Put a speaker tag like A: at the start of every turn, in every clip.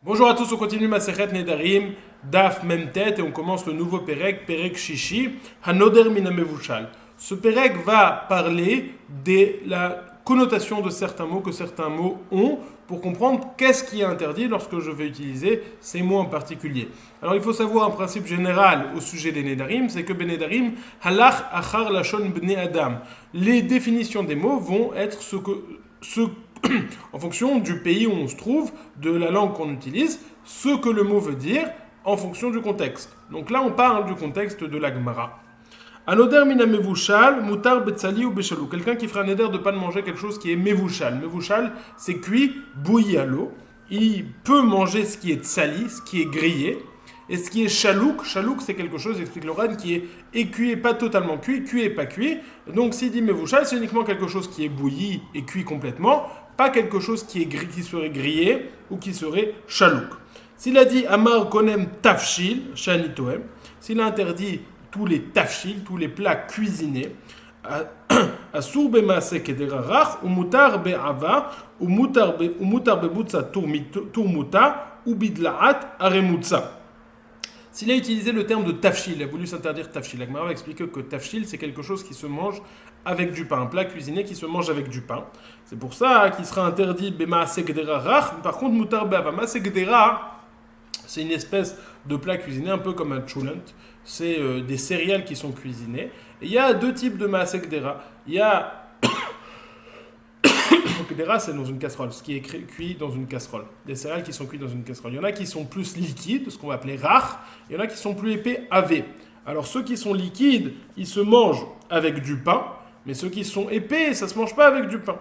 A: Bonjour à tous, on continue Masechet Nedarim, Daf Memtet, et on commence le nouveau Perek, Perek Shishi, Hanoder Minamevushal. Ce Perek va parler de la connotation de certains mots que certains mots ont pour comprendre qu'est-ce qui est interdit lorsque je vais utiliser ces mots en particulier. Alors il faut savoir un principe général au sujet des Nedarim, c'est que Benedarim, Halach Achar Lashon Bne Adam. Les définitions des mots vont être en fonction du pays où on se trouve, de la langue qu'on utilise, ce que le mot veut dire en fonction du contexte. Donc là, on parle du contexte de la Gemara. Anoder mina mevushal, mutar betsali ou beshalou. Quelqu'un qui ferait un éder de ne pas manger quelque chose qui est mevushal. Mevushal, c'est cuit, bouilli à l'eau. Il peut manger ce qui est tsali, ce qui est grillé. Et ce qui est chalouk, chalouk c'est quelque chose, explique Loran, qui est cuit et pas totalement cuit et pas cuit. Donc s'il dit mevushal, c'est uniquement quelque chose qui est bouilli et cuit complètement, pas quelque chose qui serait grillé ou qui serait chalouk. S'il a dit amar konem tafshil, shanitoem, s'il a interdit tous les tafshil, tous les plats cuisinés, asur bemaase kederarach, ou mutar be'ava, ou mutar bebutsa turmuta, ou bidlaat aremutsa. S'il a utilisé le terme de tafshil, il a voulu s'interdire tafshil. La Gemara va expliquer que tafshil, c'est quelque chose qui se mange avec du pain, un plat cuisiné qui se mange avec du pain. C'est pour ça qu'il sera interdit bema segdera rach. Par contre, mutar be'ava segdera, c'est une espèce de plat cuisiné un peu comme un chulent. C'est des céréales qui sont cuisinées. Et il y a deux types de maasegdera. Il y a Kedera, c'est dans une casserole, ce qui est cuit dans une casserole. Des céréales qui sont cuites dans une casserole. Il y en a qui sont plus liquides, ce qu'on va appeler rach. Il y en a qui sont plus épais, avé. Alors ceux qui sont liquides, ils se mangent avec du pain, mais ceux qui sont épais, ça ne se mange pas avec du pain.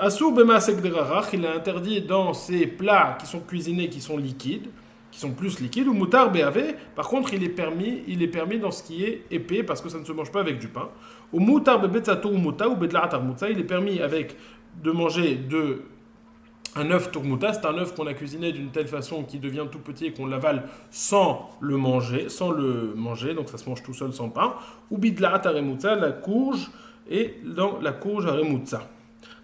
A: Asou bema segdera rach, il a interdit dans ces plats qui sont cuisinés, qui sont liquides, qui sont plus liquides, ou mutar be'avé. Par contre, il est permis dans ce qui est épais, parce que ça ne se mange pas avec du pain. Ou mutar be'betzato ou muta, ou bedla'at armutza, il est permis de manger un œuf tourmouta, c'est un œuf qu'on a cuisiné d'une telle façon qu'il devient tout petit et qu'on l'avale sans le manger, donc ça se mange tout seul sans pain. Ou bidlaat aremutza, la courge, et dans la courge aremutza.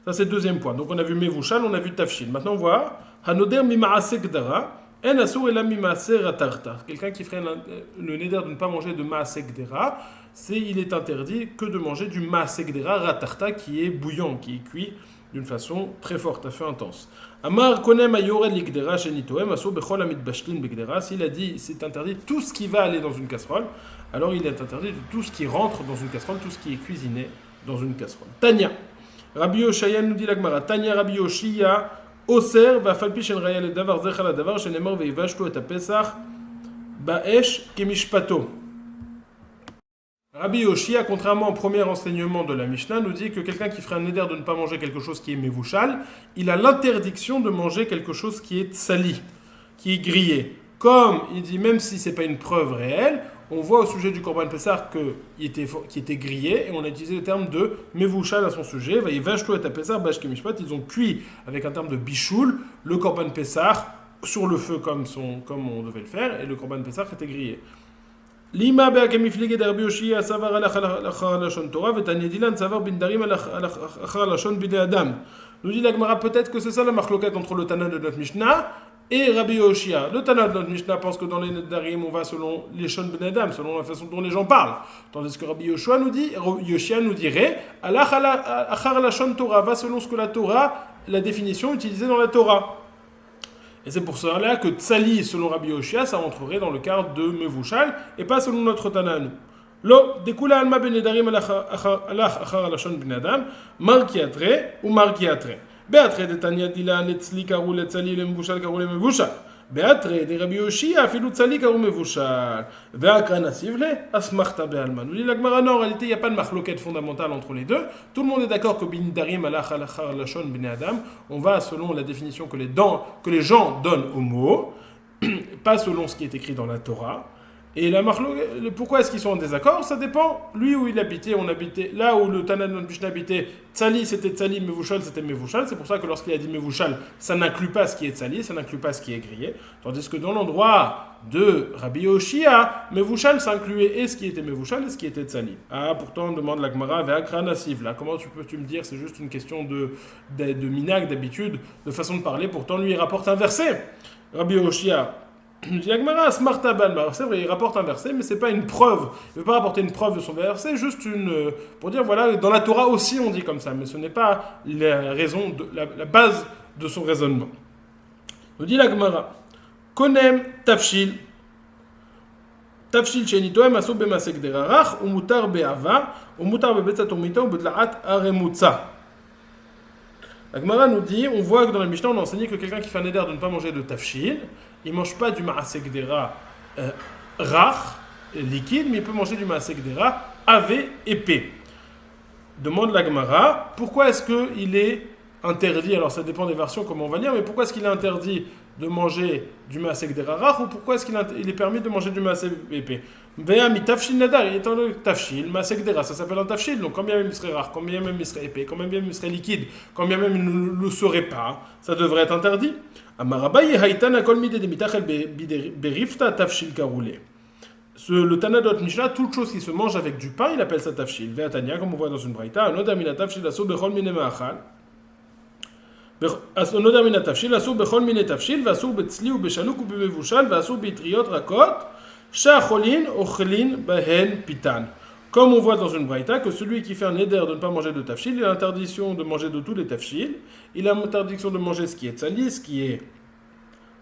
A: Ça c'est le deuxième point. Donc on a vu mevushal, on a vu tafshil. Maintenant on voit hanoder mimaase gdara, en asur ela mimaase ratarta. Quelqu'un qui ferait le neder de ne pas manger de maase gdara, il est interdit que de manger du maase gdara ratarta qui est bouillant, qui est cuit d'une façon très forte, à feu intense. Amar konem ayored likdera shenitoem aso bechol amit bashtin begdera. S'il a dit c'est interdit tout ce qui va aller dans une casserole, alors il est interdit de tout ce qui rentre dans une casserole, tout ce qui est cuisiné dans une casserole. Tanya. Rabbi Yoshaya nous dit la Gemara. Tanya Rabbi Yoshia oser va falpi shen raya le davar zechal la davar shenemar veivashtu et apesach baesh kemishpato. Rabbi Yoshia, contrairement au premier enseignement de la Mishnah, nous dit que quelqu'un qui ferait un éder de ne pas manger quelque chose qui est mevushal, il a l'interdiction de manger quelque chose qui est tsali, qui est grillé. Comme il dit, même si ce n'est pas une preuve réelle, on voit au sujet du Korban Pessah qui était grillé, et on a utilisé le terme de mevushal à son sujet. Ils ont cuit avec un terme de bichoul le Korban Pessah sur le feu comme on devait le faire, et le Korban Pessah était grillé. Lima be'akemiflige de Rabbi Yoshia savar alachar lashon Torah v'tanya dilan savar bindarim alachar lashon bidei adam. Nous dit la Gemara, peut-être que c'est ça la marloquette entre le Tana de notre Mishnah et Rabbi Yoshia. Le Tana de notre Mishnah pense que dans les Nedarim on va selon les shon bidei adam, selon la façon dont les gens parlent. Tandis que Rabbi Yoshia nous dirait alachar lashon Torah, va selon ce que la Torah, la définition utilisée dans la Torah. Et c'est pour cela que tsali, selon Rabbi Yoshia, ça rentrerait dans le cadre de mevushal et pas selon notre Tana à nous. Lo, dekula alma benedarim alach achar alashon binadam, markiatre ou markiatre. Beatre de Tanya dila netzli karu letzali le mevushal karu le mevushal. Beatre de Rabbi Yoshia afilu tzali karu mevushal. Ve'akra nasivle asmachta be'alma. Nous dit la Gemara, non, en réalité, il n'y a pas de marloquette fondamentale entre les deux. Tout le monde est d'accord que bindarim alach achar alashon binadam, on va selon la définition que les gens donnent au mot, pas selon ce qui est écrit dans la Torah. Et pourquoi est-ce qu'ils sont en désaccord? Ça dépend. Lui où il habitait, on habitait là où le Tana de notre Mishnah habitait. Tsali c'était Tsali, Mevushal c'était Mevushal. C'est pour ça que lorsqu'il a dit Mevushal, ça n'inclut pas ce qui est Tsali, ça n'inclut pas ce qui est grillé. Tandis que dans l'endroit de Rabbi Yoshia, Mevushal ça incluait et ce qui était Mevushal et ce qui était Tsali. Ah, pourtant on demande la Gemara Ve'akra nasiv. Là, comment tu me dire? C'est juste une question de minag, d'habitude, de façon de parler. Pourtant lui il rapporte un verset. Rabbi Yoshia, nous dit Agmara, Smarta Balma. C'est vrai, il rapporte un verset, mais c'est pas une preuve. Il ne veut pas rapporter une preuve de son verset, juste pour dire, voilà, dans la Torah aussi on dit comme ça, mais ce n'est pas la raison, la base de son raisonnement. Nous dit l'Agmara, Konem Tafshil, Tafshil Shenitoem Aso Bemasek Derarach, Umutar Be'ava, Umutar Bebetzat Umita, Ubedlaat Aremutza. La Gemara nous dit, on voit que dans la Mishnah, on a enseigné que quelqu'un qui fait un éder de ne pas manger de tafshil, il ne mange pas du ma'asek dera rare, liquide, mais il peut manger du ma'asek dera épais. Demande la Gemara, pourquoi est-ce qu'il est interdit, alors ça dépend des versions, comment on va lire, mais pourquoi est-ce qu'il est interdit de manger du ma'asek dera rare, ou pourquoi est-ce qu'il est permis de manger du ma'asek épais? Ve'ami tafshil nadar, il est en tafshil, ma'asek dera, ça s'appelle un tafshil, donc combien même il serait rare, combien même il serait épais, combien même il serait liquide, combien même il ne le serait pas, ça devrait être interdit. Amarabaye haïtana kol midé de mitachel berifta tafshil karoulé. Le Tana de Mishnah, toute chose qui se mange avec du pain, il appelle ça tafshil. Ve'atania, comme on voit dans une braïta, anodamina tafshil aso bechol mine ma'achal. Anodamina tafshil aso bechol mine tafshil, vaso betzli ou bechaluk ou bemevushal, vaso betriot rakot. Sha'cholin ochelin bahen pitan. Comme on voit dans une braïta que celui qui fait un éder de ne pas manger de tafshil, il a l'interdiction de manger de tous les tafshil, il a l'interdiction de manger ce qui est tsali, ce qui est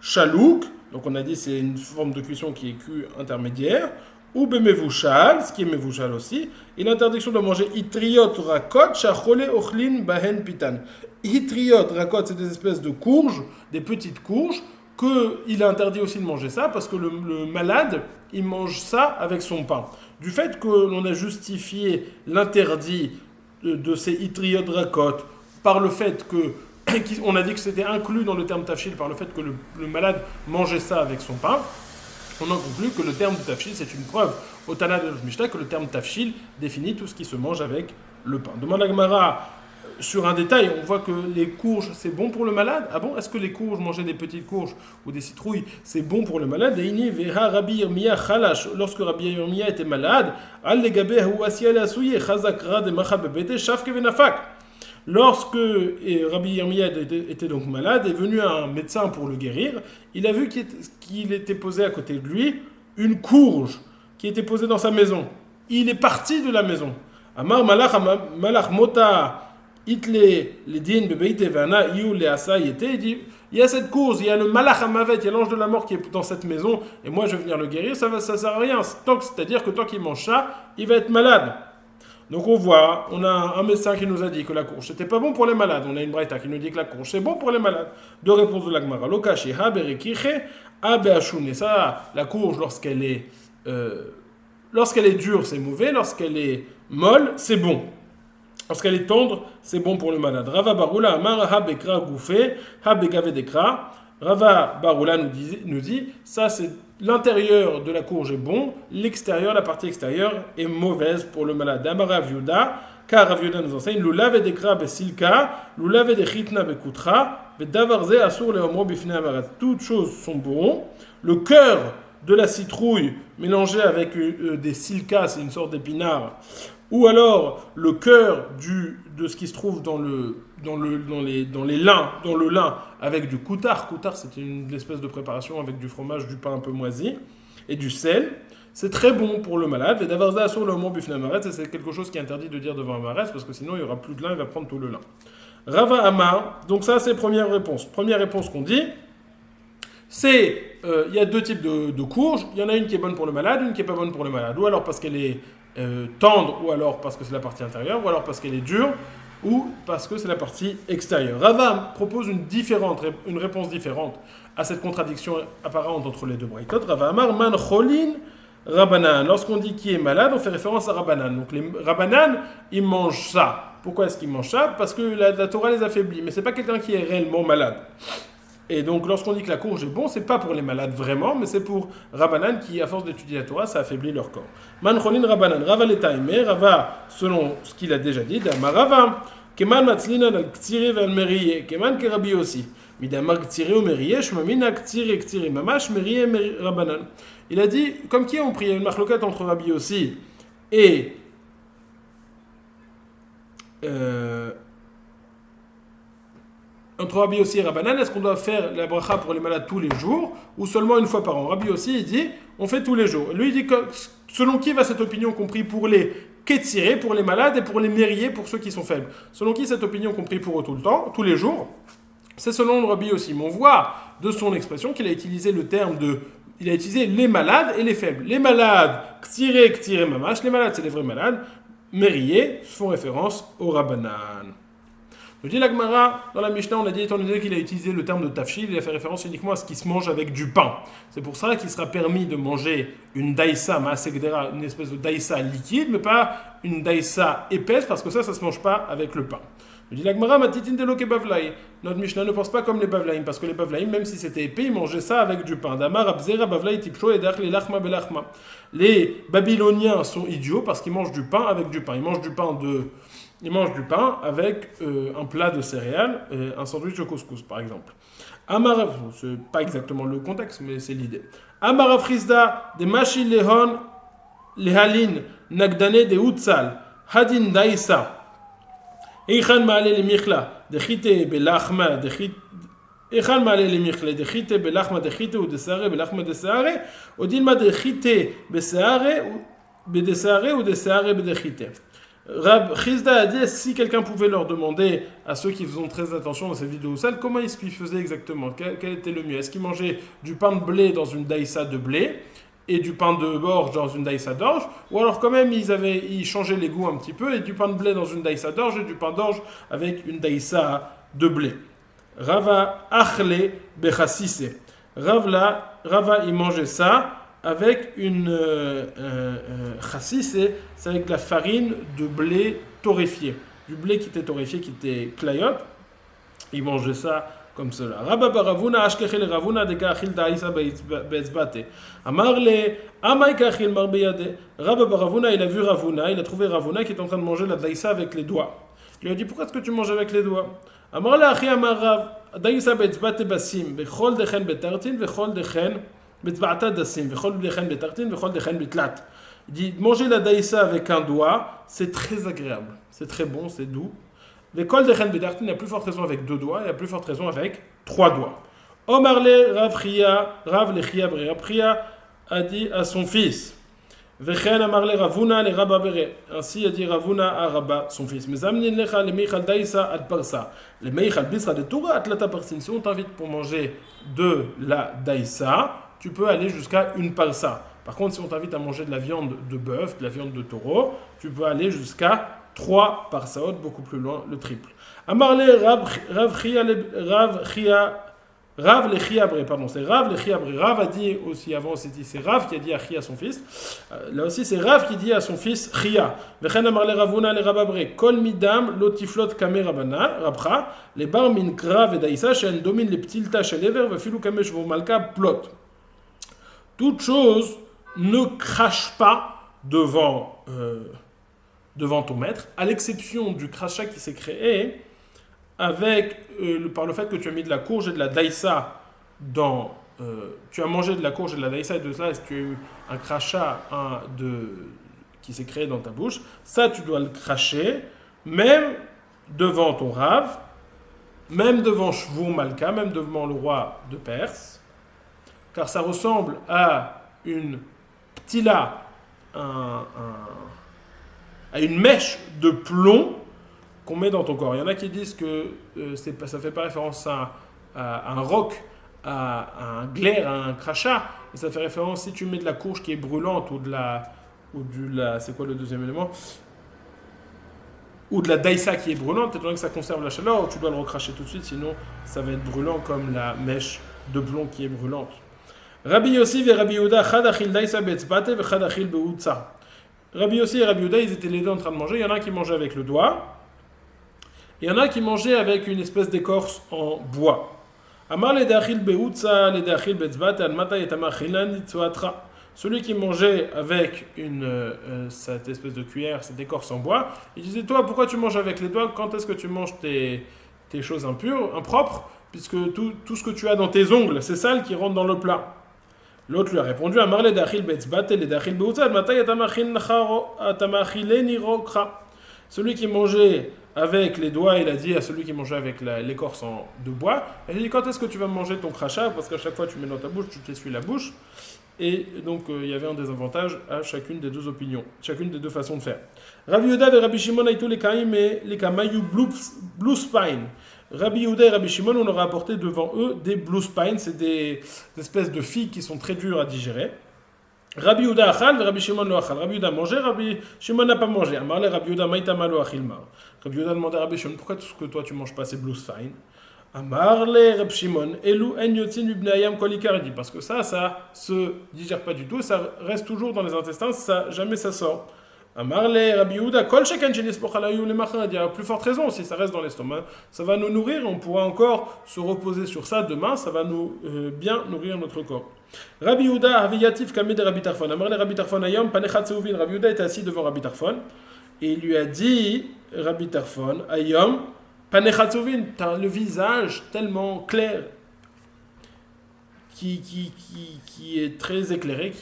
A: chalouk, donc on a dit c'est une forme de cuisson qui est cuit intermédiaire, ou bemevushal, ce qui est mevushal aussi, il a l'interdiction de manger itriot rakot, sha'cholin ochelin bahen pitan. Itriot rakot, c'est des espèces de courges, des petites courges, qu'il a interdit aussi de manger ça, parce que le malade, il mange ça avec son pain. Du fait que l'on a justifié l'interdit de ces itriot rakot par le fait que, on a dit que c'était inclus dans le terme tafshil, par le fait que le malade mangeait ça avec son pain, on en conclut que le terme de tafshil, c'est une preuve au Tana de Mishnah que le terme tafshil définit tout ce qui se mange avec le pain. Demande la Gemara. Sur un détail, on voit que les courges, c'est bon pour le malade. Ah bon? Est-ce que les courges, manger des petites courges ou des citrouilles, c'est bon pour le malade? Lorsque Rabbi Yirmiyah était malade, lorsque Rabbi Yirmiyah était donc malade, est venu un médecin pour le guérir, il a vu qu'il était posé à côté de lui une courge qui était posée dans sa maison. Il est parti de la maison. Amar malach mota Itle, les din bebeite vana iou le asa yete, il dit il y a cette course, il y a le malach hamavet, il y a l'ange de la mort qui est dans cette maison, et moi je vais venir le guérir, ça sert à rien. C'est-à-dire que tant qu'il mange ça, il va être malade. Donc on voit, on a un médecin qui nous a dit que la courge c'était pas bon pour les malades. On a une braïta qui nous dit que la courge c'est bon pour les malades. Deux réponses de l'Agmara. Lokashi ha berekiche ha beashun. Et ça, la courge lorsqu'elle est dure, c'est mauvais. Lorsqu'elle est molle, c'est bon. Lorsqu'elle est tendre, c'est bon pour le malade. Rava Barula Amar ha bekra goufé ha begave dekra. Rava Barula nous dit, ça c'est l'intérieur de la courge est bon, l'extérieur, la partie extérieure est mauvaise pour le malade. Amar Rav Yehuda, car Rav Yehuda nous enseigne, lulav dekra besilka, lulav dechitna bekutra, bedavarze asur leomro bifne amarat. Toutes choses sont bonnes. Le cœur de la citrouille mélangé avec des silka, c'est une sorte d'épinard, ou alors le cœur de ce qui se trouve dans le lin avec du koutar. Koutar, c'est une espèce de préparation avec du fromage, du pain un peu moisi et du sel. C'est très bon pour le malade. Et d'avoir ça sur le mont bifne amaret, c'est quelque chose qui est interdit de dire devant un maret parce que sinon il n'y aura plus de lin, il va prendre tout le lin. Rava Amar, donc ça c'est première réponse. Première réponse qu'on dit, c'est il y a deux types de courges. Il y en a une qui est bonne pour le malade, une qui n'est pas bonne pour le malade. Ou alors parce qu'elle est tendre, ou alors parce que c'est la partie intérieure, ou alors parce qu'elle est dure, ou parce que c'est la partie extérieure. Rava propose une réponse différente à cette contradiction apparente entre les deux braïtot. Rava Amar man cholin rabanan. Lorsqu'on dit qui est malade, on fait référence à rabanan. Donc les rabanan, ils mangent ça. Pourquoi est-ce qu'ils mangent ça? Parce que la Torah les affaiblit, mais c'est pas quelqu'un qui est réellement malade. Et donc, lorsqu'on dit que la courge est bon, c'est pas pour les malades vraiment, mais c'est pour Rabbanan qui, à force d'étudier la Torah, ça affaiblit leur corps. Man cholin Rabbanan, Rava l'etaïmé, Rava, selon ce qu'il a déjà dit, Dama Rava, Keman matzlinan al ktiri vel meriye, Keman kerabi aussi. Midamar ktiri ou meriye, shmamina ktiri ktiri, mamash meriye Rabbanan. Il a dit, comme qui ont pris une marloquette entre Rabbi aussi et entre Rabbi Yossi et Rabbanan, est-ce qu'on doit faire la bracha pour les malades tous les jours ou seulement une fois par an? Rabbi Yossi, il dit, on fait tous les jours. Lui, il dit que selon qui va cette opinion compris pour les kétirés, pour les malades et pour les mériés, pour ceux qui sont faibles? Selon qui cette opinion compris pour eux tout le temps, tous les jours? C'est selon le Rabbi Yossi. Mais on voit de son expression qu'il a utilisé le terme de... Il a utilisé les malades et les faibles. Les malades, ktiré mamash, les malades, c'est les vrais malades. Mériés font référence au Rabbanan. Nous dit la Gemara, dans la Mishnah, on a dit, étant donné qu'il a utilisé le terme de tafshil, il a fait référence uniquement à ce qui se mange avec du pain. C'est pour ça qu'il sera permis de manger une daïsa, maasegdera, une espèce de daïsa liquide, mais pas une daïsa épaisse, parce que ça se mange pas avec le pain. Nous dit la Gemara, matitin de loke bavlaï. Notre Mishnah ne pense pas comme les bavlaïm, parce que les bavlaïm, même si c'était épais, ils mangeaient ça avec du pain. Damar, abzera, bavlaï, tipcho, edach, les lachma, belachma. Les Babyloniens sont idiots parce qu'ils mangent du pain avec du pain. Ils mangent du pain avec un plat de céréales, un sandwich au couscous par exemple. Amara, c'est pas exactement le contexte, mais c'est l'idée. Amara frisda de mashi lehon lehalin nagdane de utsal hadin daisa. Eichan maale le michla de chite belachma de chite. Eichan maale le michla de chite belachma de chite ou de seare belachma de seare. Odilma de chite beseare ou de seare de chite. Rab Chizda a dit si quelqu'un pouvait leur demander à ceux qui faisaient très attention dans ces vidéos sales, comment est-ce qu'ils faisaient exactement, quel était le mieux? Est-ce qu'ils mangeaient du pain de blé dans une daïsa de blé et du pain d'orge dans une daïsa d'orge, ou alors quand même ils changeaient les goûts un petit peu et du pain de blé dans une daïsa d'orge et du pain d'orge avec une daïsa de blé? Rava achle bechassise. Rava il mangeait ça avec une chassis, c'est avec de la farine de blé torréfié. Du blé qui était torréfié, qui était clayote. Ils mangeaient ça comme cela. Rabba baravuna ashkechel ravuna de kachil daïsa be'etzbate. Amarle amay kachil marbeyade. Rabba baravuna, il a vu Ravuna, il a trouvé Ravuna qui est en train de manger la daïsa avec les doigts. Il lui a dit, pourquoi est-ce que tu manges avec les doigts? Amarle achi amarav daïsa be'etzbate basim bechol dechen betartin bechol dechen il dit manger la daïsa avec un doigt, c'est très agréable, c'est très bon, c'est doux. L'école de Chen Bedartin, il y a plus forte raison avec 2 doigts, et a plus forte raison avec 3 doigts. Omarle Rav Lechia Brerapria a dit à son fils. Vechen Amarle Ravuna le Rabba Bere. Ainsi a dit Ravuna à Rabba, son fils. Mais amnin lecha le Meichal daïsa ad parsa. Le Meichal bisra de Toura atlata parsin. Si on t'invite pour manger de la daïsa, tu peux aller jusqu'à une parsa. Par contre, si on t'invite à manger de la viande de bœuf, de la viande de taureau, tu peux aller jusqu'à 3 parsaot, beaucoup plus loin, le triple. Amarle Rav Lechiabre, pardon, c'est Rav Lechiabre. Rav a dit aussi avant, c'est Rav qui a dit à Chia son fils. Là aussi, c'est Rav qui dit à son fils Chia. Vechen Amarle Ravuna le Rababre. Kol midam lotiflot kame rabana rabcha le bar min krav et daïsa shen domine le ptilta shelever vefilu kame shvo malka plot. Toute chose ne crache pas devant ton maître, à l'exception du crachat qui s'est créé par le fait que tu as mis de la courge et de la daïsa dans... tu as mangé de la courge et de la daïsa et de cela, tu as eu un crachat qui s'est créé dans ta bouche, ça tu dois le cracher, même devant ton rave, même devant Shvur Malka, même devant le roi de Perse, car ça ressemble à une ptila, à une mèche de plomb qu'on met dans ton corps. Il y en a qui disent que ça ne fait pas référence à un roc, à un glaire, à un crachat, mais ça fait référence si tu mets de la courge qui est brûlante ou de la c'est quoi le deuxième élément? Ou de la daïsa qui est brûlante, étant donné que ça conserve la chaleur, tu dois le recracher tout de suite, sinon ça va être brûlant comme la mèche de plomb qui est brûlante. Rabbi Yossi et Rabbi Yehuda, Chadachil daïsa be'etzbate ve Chadachil be'utza. Rabbi Yossi et Rabbi Yehuda, ils étaient les deux en train de manger. Il y en a un qui mangeait avec le doigt. Et il y en a un qui mangeait avec une espèce d'écorce en bois. Amar le dachil be'utza, le dachil be'etzbate, almata yetamachilan itzuatra. Celui qui mangeait avec cette espèce de cuillère, cette écorce en bois, il disait, toi, pourquoi tu manges avec les doigts? Quand est-ce que tu manges tes choses impures, impropres? Puisque tout ce que tu as dans tes ongles, c'est sale qui rentre dans le plat. L'autre lui a répondu, Amar le dachil be'etzbate, le dachil be'utza, almata yetamachileni rokra. Celui qui mangeait avec les doigts, il a dit à celui qui mangeait avec l'écorce de bois, il a dit quand est-ce que tu vas manger ton crachat, parce qu'à chaque fois tu mets dans ta bouche, tu t'essuies la bouche. Et donc il y avait un désavantage à chacune des deux opinions, chacune des deux façons de faire. Rabbi Yehuda et Rabbi Shimon aïtou les kaim et les kamayu blue spine. Rabbi Yehuda et Rabbi Shimon, on aura apporté devant eux des blue spine, c'est des espèces de figues qui sont très dures à digérer. Rabbi Yehuda achal, Rabbi Shimon lo achal. Rabbi Yehuda mangeait, Rabbi Shimon n'a pas mangé. Amarle Rabbi Yehuda maïtama lo achilmar. Rabbi Yehuda demandait à Rabbi Shimon pourquoi est-ce que toi tu manges pas ces blue spine. Amarle Rabbi Shimon elu en yotzin ibnayam kolikar, dit parce que ça se digère pas du tout, ça reste toujours dans les intestins, jamais ça sort. Amarle Rabbi Yehuda kol sheken shenis pochalayu le machar, il y a plus forte raison, si ça reste dans l'estomac, ça va nous nourrir, on pourra encore se reposer sur ça demain, ça va nous bien nourrir notre corps. Rabbi Yehuda aviyatif kamed Rabbi Tarfon. Amarle Rabbi Tarfon ayom panechat seuvin. Rabbi Yehuda était assis devant Rabbi Tarfon et il lui a dit Rabbi Tarfon ayom panechat seuvin, t'as le visage tellement clair qui est très éclairé,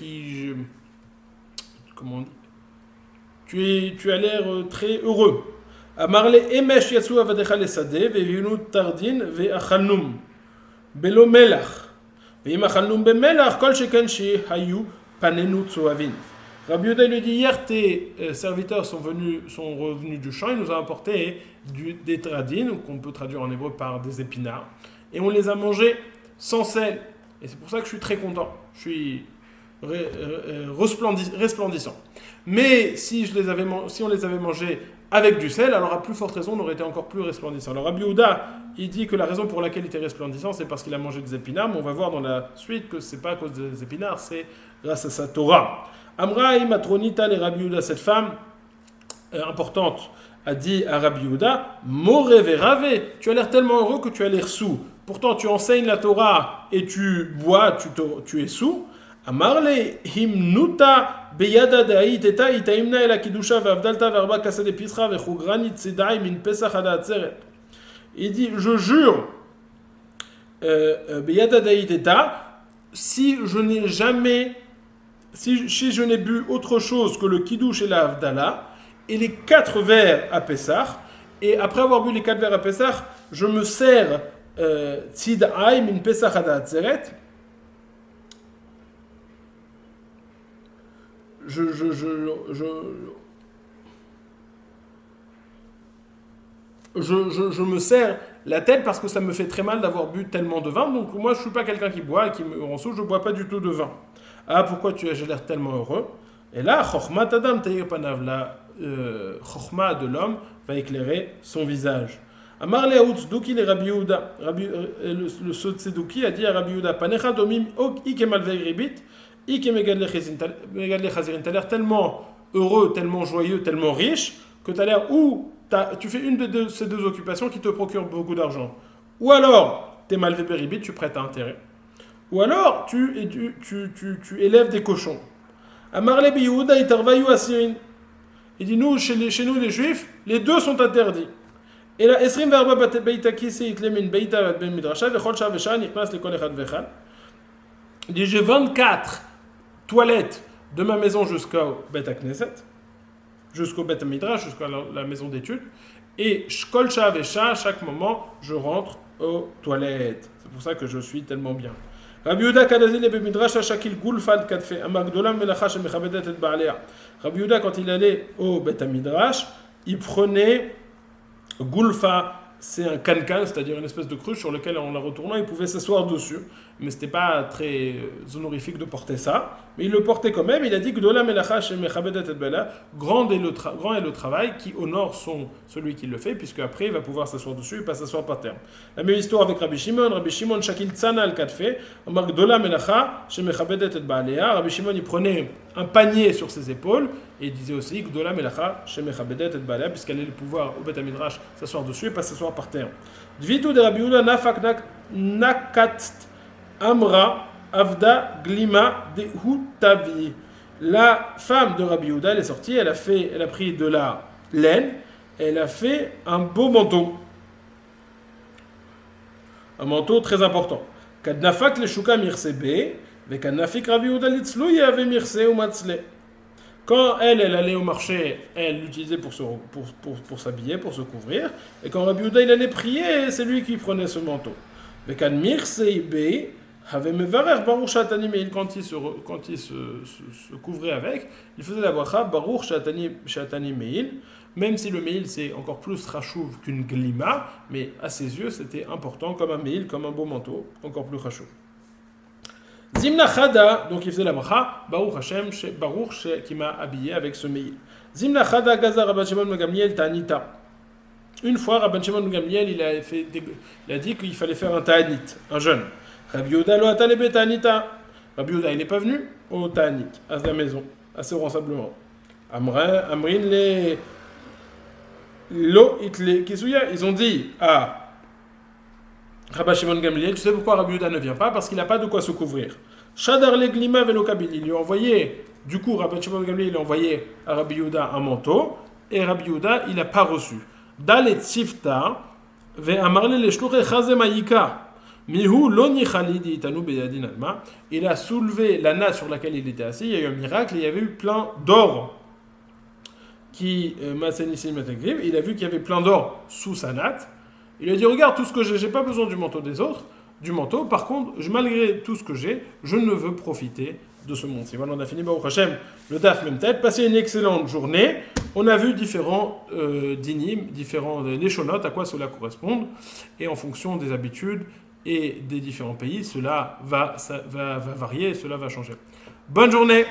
A: comment on dit, tu as l'air très heureux. Amarle emesh yatsu avadecha lesade vevinu tardin ve'achalnum belo melach. Rabbi Yehuda lui dit hier tes serviteurs sont revenus du champ, ils nous ont apporté des tradines, qu'on peut traduire en hébreu par des épinards, et on les a mangés sans sel. Et c'est pour ça que je suis très content, je suis resplendissant. Mais si on les avait mangés avec du sel, alors à plus forte raison, on aurait été encore plus resplendissant. Alors Rabbi Yehuda, il dit que la raison pour laquelle il était resplendissant, c'est parce qu'il a mangé des épinards, mais on va voir dans la suite que c'est pas à cause des épinards, c'est grâce à sa Torah. Amraï matronita les Rabbi Yehuda, cette femme importante, a dit à Rabbi Yehuda, Moré verave, tu as l'air tellement heureux que tu as l'air saoul. Pourtant, tu enseignes la Torah et tu bois, tu es saoul. Amarle himnuta beyada da'it eta itaimna ela kidusha ve'avdalta ve'arba kased episra ve'chugranit tzedai min pesach hada atzeret. Il dit, je jure, beyada da'it eta, si je n'ai bu autre chose que le kiddush et la avdala et les 4 verres à Pessah, et après avoir bu les 4 verres à Pessah, je me sers tzedai min pesach hada atzeret. Je me serre la tête parce que ça me fait très mal d'avoir bu tellement de vin. Donc moi, je ne suis pas quelqu'un qui boit et qui me rend saoul, je ne bois pas du tout de vin. Ah, pourquoi j'ai l'air tellement heureux? Et là, Chochma Tadam Teir Panav, la Chochma de l'homme va éclairer son visage. Amar Leaout Douki le Rabbi Yehuda. Le Sotseduki a dit à Rabbi Yehuda, Panecha Domim Ok Ikemalvei Ribit. T'as l'air tellement heureux, tellement joyeux, tellement riche, que tu fais une de ces deux occupations qui te procurent beaucoup d'argent. Ou alors, t'es malvé péribite, tu prêtes à intérêt. Ou alors, tu élèves des cochons. Amarle Yehuda itarvayu asirin. Il dit, chez nous les juifs, les deux sont interdits. Et là, Esrim verba beita kisi itlemin beita ben midrasha vechol shav veshan nichnas lekol echad vechad. Il dit, j'ai 24 toilettes de ma maison jusqu'au Bet HaKnesset, jusqu'au Bet HaMidrash, jusqu'à la maison d'études, et Shkol Shah Vesha, chaque moment, je rentre aux toilettes. C'est pour ça que je suis tellement bien. Rabbi Yehuda Kadazil et Bet Midrash Shakil Gulfad Kadfe, Amagdolam Melacha Shemechabedet et Baalea. Rabbi Yehuda, quand il allait au Bet HaMidrash, il prenait Gulfa, c'est un cancan, c'est-à-dire une espèce de cruche sur laquelle, en la retournant, il pouvait s'asseoir dessus. Mais ce n'était pas très honorifique de porter ça. Mais il le portait quand même. Il a dit que grand est le travail qui honore celui qui le fait, puisque après il va pouvoir s'asseoir dessus et pas s'asseoir par terre. La même histoire avec Rabbi Shimon. Rabbi Shimon, Shakil Tzana al-Kadfe, Rabbi Shimon, il prenait un panier sur ses épaules et il disait aussi Gdola Melacha Shemechabedet et Balea, puisqu'elle allait pouvoir au Bet HaMidrash s'asseoir dessus et pas s'asseoir par terre. Dvitu de Rabbi Yehuda Nafak Nakat Amra Avda Glima de Hutavi. La femme de Rabbi Yehuda, elle est sortie, elle a pris de la laine, elle a fait un beau manteau. Un manteau très important. Kadnafak le shuka mirsebe, ve kadnafik Rabbi Yehuda litzlu yave mirse ou matzle. Quand elle allait au marché, elle l'utilisait pour s'habiller, pour se couvrir. Et quand Rabbi Yehuda, il allait prier, c'est lui qui prenait ce manteau. Mais quand Mirseibé avait Mevarer Baruch Shatani Meil, quand il se couvrait avec, il faisait la bracha Baruch Shatani Meil, même si le Meil c'est encore plus rachouv qu'une glima, mais à ses yeux c'était important comme un Meil, comme un beau manteau, encore plus rachouv. Zimna Chada, donc il faisait la bracha, Baruch Hashem, Baruch qui m'a habillé avec ce Meil. Zimna Chada Gaza Rabban Shimon ben Gamliel Ta'anita. Une fois, Rabban Shimon ben Gamliel, il a dit qu'il fallait faire un ta'anit, un jeûne. Rabbi Yehuda lo atalebe ta'anita. Rabbi Yehuda, il n'est pas venu au ta'anit, à la maison, à ce rassemblement. Amrin les lo itle kisuya, ils ont dit à Rabban Shimon Gamliel, tu sais pourquoi Rabbi Yehuda ne vient pas? Parce qu'il n'a pas de quoi se couvrir. Shadar le glima velo kabil, il lui a envoyé, du coup Rabban Shimon Gamliel il a envoyé à Rabbi Yehuda un manteau, et Rabbi Yehuda il n'a pas reçu. Dalet sifta ve amarle le shluche chazem ayika. Mihu loni khalidi itanu beyadin alma. Il a soulevé la natte sur laquelle il était assis. Il y a eu un miracle. Il y avait eu plein d'or. Qui il a vu qu'il y avait plein d'or sous sa natte. Il a dit regarde tout ce que j'ai pas besoin du manteau des autres, du manteau. Par contre, malgré tout ce que j'ai, je ne veux profiter de ce monde. Voilà, on a fini Baruch Hashem le daf même tête. Passez une excellente journée. On a vu différents dinim, différents léchonotes, à quoi cela correspond, et en fonction des habitudes et des différents pays, cela va varier, cela va changer. Bonne journée!